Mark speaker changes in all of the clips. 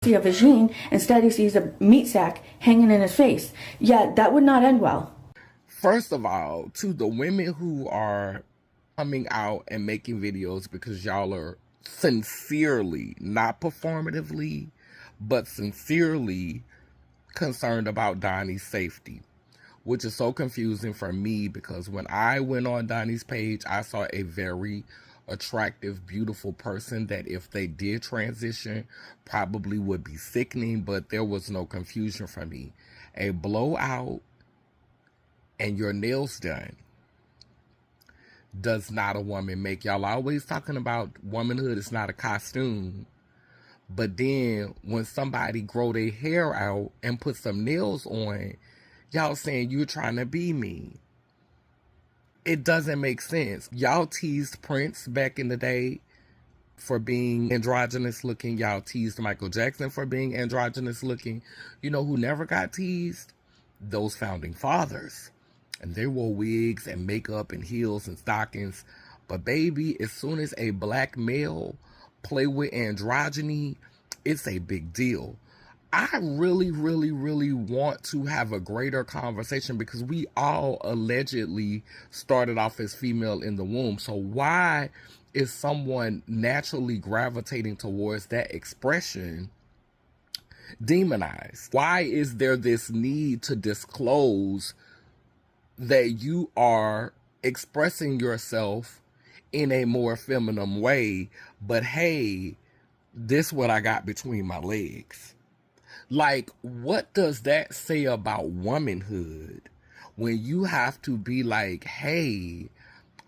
Speaker 1: see a vagine, instead he sees a meat sack hanging in his face. Yeah, that would not end well.
Speaker 2: First of all, to the women who are coming out and making videos because y'all are sincerely, not performatively, but sincerely concerned about Donnie's safety, which is so confusing for me because when I went on Donnie's page, I saw a very attractive, beautiful person that if they did transition, probably would be sickening, but there was no confusion for me. A blowout and your nails done does not a woman make. Y'all always talking about womanhood is not a costume. But then when somebody grow their hair out and put some nails on, y'all saying you're trying to be me. It doesn't make sense. Y'all teased Prince back in the day for being androgynous looking. Y'all teased Michael Jackson for being androgynous looking. You know who never got teased? Those founding fathers. And they wore wigs and makeup and heels and stockings. But baby, as soon as a black male play with androgyny, it's a big deal. I really, really, really want to have a greater conversation because we all allegedly started off as female in the womb. So why is someone naturally gravitating towards that expression demonized? Why is there this need to disclose that you are expressing yourself in a more feminine way, but hey, this what I got between my legs? Like, what does that say about womanhood when you have to be like, hey,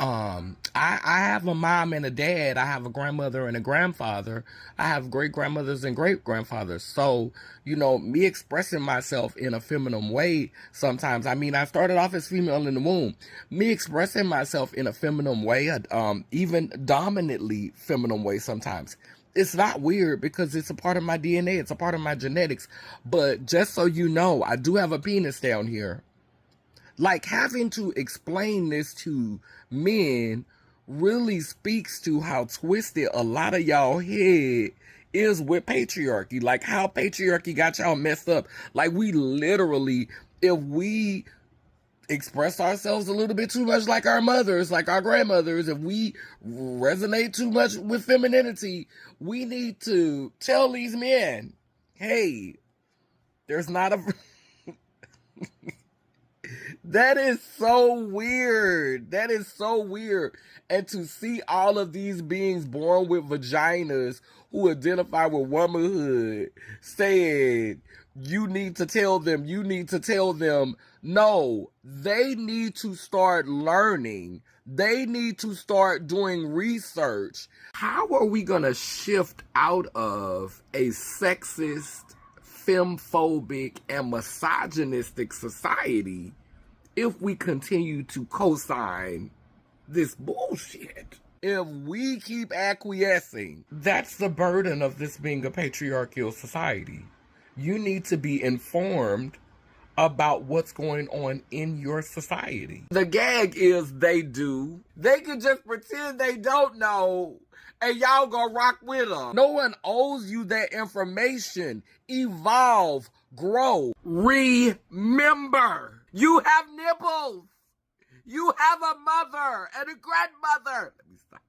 Speaker 2: I have a mom and a dad, I have a grandmother and a grandfather, I have great grandmothers and great grandfathers. So, you know, me expressing myself in a feminine way sometimes, I mean, I started off as female in the womb. Me expressing myself in a feminine way, even dominantly feminine way sometimes, it's not weird because it's a part of my DNA, it's a part of my genetics. But just so you know, I do have a penis down here. Like, having to explain this to men really speaks to how twisted a lot of y'all head is with patriarchy. Like, how patriarchy got y'all messed up. Like, we literally, if we express ourselves a little bit too much like our mothers, like our grandmothers, if we resonate too much with femininity, we need to tell these men, hey, there's not a... That is so weird. That is so weird. And to see all of these beings born with vaginas who identify with womanhood saying, you need to tell them, no, they need to start learning. They need to start doing research. How are we going to shift out of a sexist, femphobic, and misogynistic society if we continue to co-sign this bullshit? If we keep acquiescing, that's the burden of this being a patriarchal society. You need to be informed about what's going on in your society. The gag is they do. They can just pretend they don't know and y'all gonna rock with them. No one owes you that information. Evolve, grow, remember. You have nipples. You have a mother and a grandmother. Let me stop.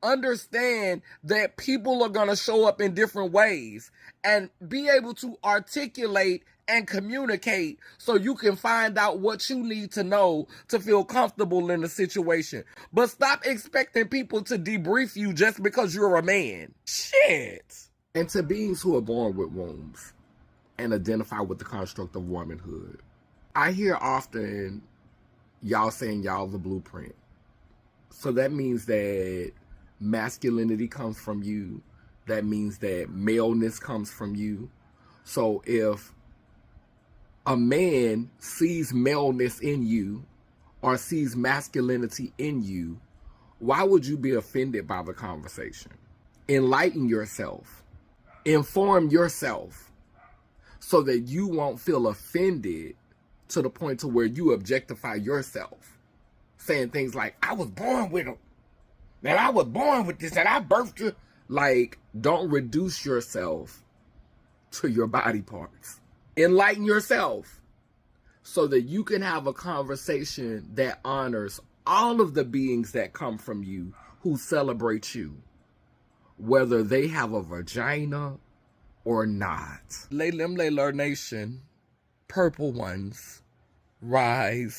Speaker 2: Understand that people are going to show up in different ways and be able to articulate and communicate so you can find out what you need to know to feel comfortable in the situation. But stop expecting people to debrief you just because you're a man. Shit. And to beings who are born with wombs and identify with the construct of womanhood, I hear often y'all saying y'all the blueprint. So that means that masculinity comes from you. That means that maleness comes from you. So if a man sees maleness in you or sees masculinity in you, why would you be offended by the conversation? Enlighten yourself. Inform yourself so that you won't feel offended to the point to where you objectify yourself, saying things like, I was born with him, and I was born with this, and I birthed you. Like, don't reduce yourself to your body parts. Enlighten yourself so that you can have a conversation that honors all of the beings that come from you who celebrate you, whether they have a vagina or not. Laylim Layler Nation, purple ones, rise.